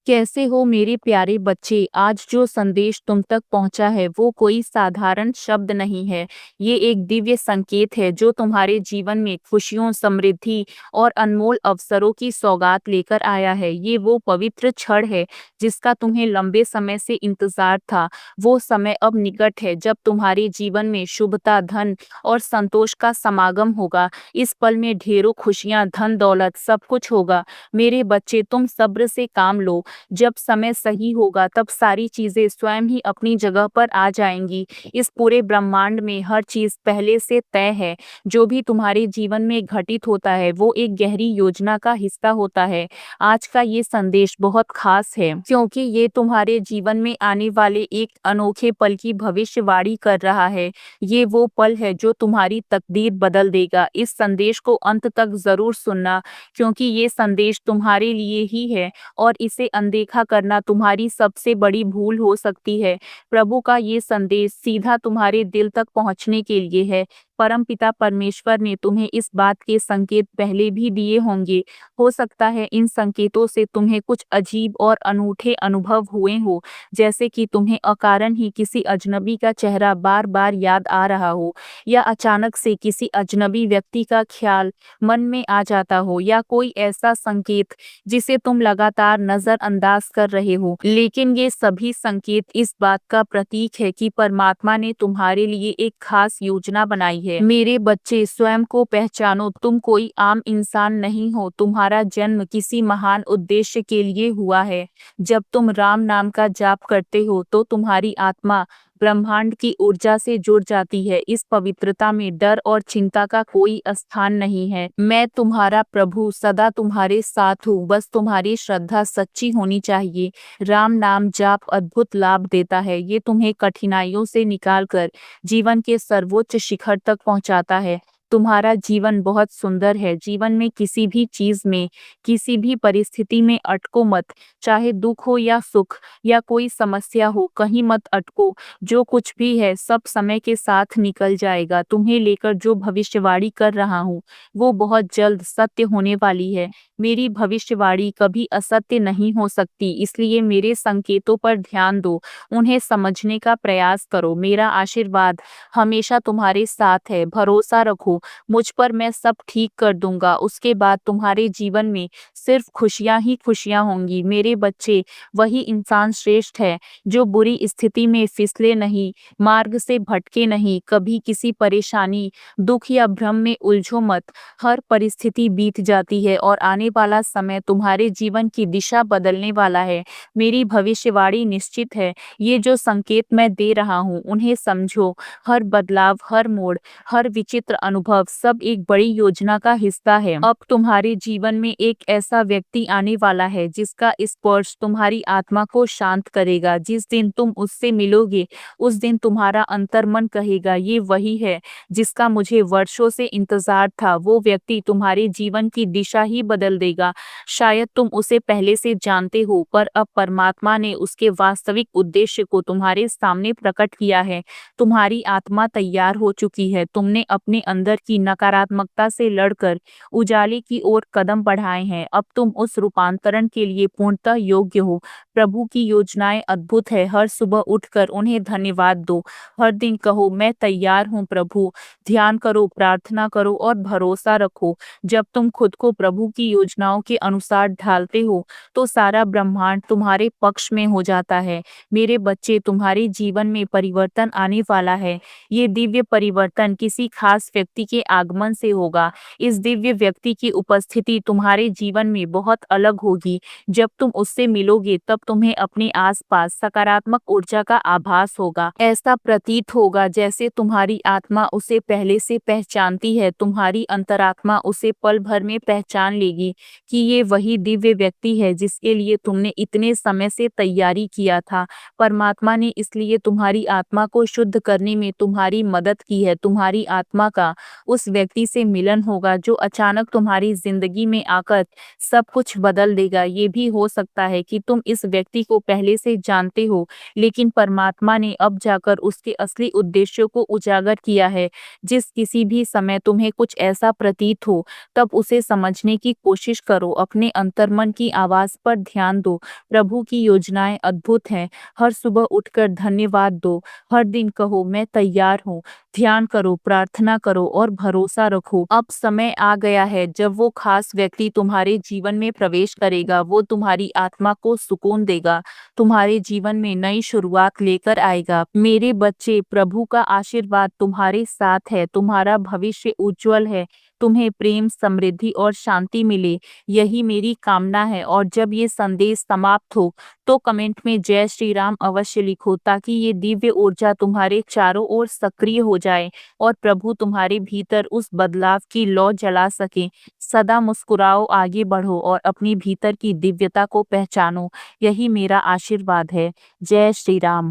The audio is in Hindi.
कैसे हो मेरे प्यारे बच्चे। आज जो संदेश तुम तक पहुंचा है वो कोई साधारण शब्द नहीं है। ये एक दिव्य संकेत है जो तुम्हारे जीवन में खुशियों, समृद्धि और अनमोल अवसरों की सौगात लेकर आया है। ये वो पवित्र क्षण है जिसका तुम्हें लंबे समय से इंतजार था। वो समय अब निकट है जब तुम्हारे जीवन में शुभता, धन और संतोष का समागम होगा। इस पल में ढेरों खुशियां, धन दौलत सब कुछ होगा। मेरे बच्चे, तुम सब्र से काम लो। जब समय सही होगा तब सारी चीजें स्वयं ही अपनी जगह पर आ जाएंगी। इस पूरे ब्रह्मांड में हर चीज पहले से तय है। जो भी तुम्हारे जीवन में घटित होता है वो एक गहरी योजना का हिस्सा होता है। आज का ये संदेश बहुत खास है क्योंकि ये तुम्हारे जीवन में आने वाले एक अनोखे पल की भविष्यवाणी कर रहा है। ये वो पल है जो तुम्हारी तकदीर बदल देगा। इस संदेश को अंत तक जरूर सुनना क्योंकि ये संदेश तुम्हारे लिए ही है और इसे अनदेखा करना तुम्हारी सबसे बड़ी भूल हो सकती है। प्रभु का ये संदेश सीधा तुम्हारे दिल तक पहुंचने के लिए है। परमपिता परमेश्वर ने तुम्हें इस बात के संकेत पहले भी दिए होंगे। हो सकता है इन संकेतों से तुम्हें कुछ अजीब और अनूठे अनुभव हुए हो, जैसे कि तुम्हें अकारण ही किसी अजनबी का चेहरा बार बार याद आ रहा हो, या अचानक से किसी अजनबी व्यक्ति का ख्याल मन में आ जाता हो, या कोई ऐसा संकेत जिसे तुम लगातार नजरअंदाज कर रहे हो। लेकिन ये सभी संकेत इस बात का प्रतीक है कि परमात्मा ने तुम्हारे लिए एक खास योजना बनाई है। मेरे बच्चे, स्वयं को पहचानो। तुम कोई आम इंसान नहीं हो। तुम्हारा जन्म किसी महान उद्देश्य के लिए हुआ है। जब तुम राम नाम का जाप करते हो तो तुम्हारी आत्मा ब्रह्मांड की ऊर्जा से जुड़ जाती है। इस पवित्रता में डर और चिंता का कोई स्थान नहीं है। मैं तुम्हारा प्रभु सदा तुम्हारे साथ हूँ, बस तुम्हारी श्रद्धा सच्ची होनी चाहिए। राम नाम जाप अद्भुत लाभ देता है। ये तुम्हें कठिनाइयों से निकालकर जीवन के सर्वोच्च शिखर तक पहुंचाता है। तुम्हारा जीवन बहुत सुंदर है। जीवन में किसी भी चीज में, किसी भी परिस्थिति में अटको मत। चाहे दुख हो या सुख या कोई समस्या हो, कहीं मत अटको। जो कुछ भी है सब समय के साथ निकल जाएगा। तुम्हें लेकर जो भविष्यवाणी कर रहा हूँ वो बहुत जल्द सत्य होने वाली है। मेरी भविष्यवाणी कभी असत्य नहीं हो सकती, इसलिए मेरे संकेतों पर ध्यान दो, उन्हें समझने का प्रयास करो। मेरा आशीर्वाद हमेशा तुम्हारे साथ है। भरोसा रखो मुझ पर, मैं सब ठीक कर दूंगा। उसके बाद तुम्हारे जीवन में सिर्फ खुशियां ही खुशियां होंगी। मेरे बच्चे, वही इंसान श्रेष्ठ है जो बुरी स्थिति में फिसले नहीं, मार्ग से भटके नहीं। कभी किसी परेशानी, दुख या भ्रम में उलझो मत। हर परिस्थिति बीत जाती है और आने वाला समय तुम्हारे जीवन की दिशा बदलने वाला है। मेरी भविष्यवाणी निश्चित है। ये जो संकेत मैं दे रहा हूँ उन्हें समझो। हर बदलाव, हर मोड़, हर विचित्र अनुभव सब एक बड़ी योजना का हिस्सा है। अब तुम्हारे जीवन में एक ऐसा व्यक्ति आने वाला है जिसका स्पर्श तुम्हारी आत्मा को शांत करेगा। जिस दिन तुम उससे मिलोगे उस दिन तुम्हारा अंतर्मन कहेगा, ये वही है जिसका मुझे वर्षों से इंतजार था। वो व्यक्ति तुम्हारे जीवन की दिशा ही बदल देगा। शायद तुम उसे पहले से जानते हो, पर अब परमात्मा ने उसके वास्तविक उद्देश्य को तुम्हारे सामने प्रकट किया है। तुम्हारी आत्मा तैयार हो चुकी है। तुमने अपने अंदर की नकारात्मकता से लड़कर उजाले की ओर कदम बढ़ाए हैं। अब तुम उस रूपांतरण के लिए पूर्णतः योग्य हो। प्रभु की योजनाएं अद्भुत है। हर सुबह उठकर उन्हें धन्यवाद दो। हर दिन कहो, मैं तैयार हूँ प्रभु। ध्यान करो, प्रार्थना करो और भरोसा रखो। जब तुम खुद को प्रभु की योजनाओं के अनुसार ढालते हो तो सारा ब्रह्मांड तुम्हारे पक्ष में हो जाता है। मेरे बच्चे, तुम्हारे जीवन में परिवर्तन आने वाला है। ये दिव्य परिवर्तन किसी खास व्यक्ति के आगमन से होगा। इस दिव्य व्यक्ति की उपस्थिति तुम्हारे जीवन में बहुत अलग होगी। जब तुम उससे मिलोगे तब तुम्हें अपने आसपास सकारात्मक ऊर्जा का आभास होगा। ऐसा प्रतीत होगा जैसे तुम्हारी आत्मा उसे पहले से पहचानती है। तुम्हारी अंतरात्मा उसे पल भर में पहचान लेगी कि ये वही दिव्य व्यक्ति है जिसके लिए तुमने इतने समय से तैयारी किया था। परमात्मा ने इसलिए तुम्हारी आत्मा को शुद्ध करने में तुम्हारी मदद की है। तुम्हारी आत्मा का उस व्यक्ति से मिलन होगा जो अचानक तुम्हारी जिंदगी में आकर सब कुछ बदल देगा। ये भी हो सकता है कि तुम इस व्यक्ति को पहले से जानते हो, लेकिन परमात्मा ने अब जाकर उसके असली उद्देश्यों को उजागर किया है। जिस किसी भी समय तुम्हें कुछ ऐसा प्रतीत हो, तब उसे समझने की कोशिश करो। अपने अंतर्मन की आवाज पर ध्यान दो। प्रभु की योजनाएं अद्भुत हैं। हर सुबह उठकर धन्यवाद दो। हर दिन कहो, मैं तैयार हूँ। ध्यान करो, प्रार्थना करो और भरोसा रखो। अब समय आ गया है जब वो खास व्यक्ति तुम्हारे जीवन में प्रवेश करेगा। वो तुम्हारी आत्मा को सुकून देगा, तुम्हारे जीवन में नई शुरुआत लेकर आएगा। मेरे बच्चे, प्रभु का आशीर्वाद तुम्हारे साथ है। तुम्हारा भविष्य उज्जवल है। तुम्हें प्रेम, समृद्धि और शांति मिले, यही मेरी कामना है। और जब ये संदेश समाप्त हो तो कमेंट में जय श्री राम अवश्य लिखो, ताकि ये दिव्य ऊर्जा तुम्हारे चारों ओर सक्रिय हो जाए और प्रभु तुम्हारे भीतर उस बदलाव की लौ जला सके। सदा मुस्कुराओ, आगे बढ़ो और अपनी भीतर की दिव्यता को पहचानो। यही मेरा आशीर्वाद है। जय श्री राम।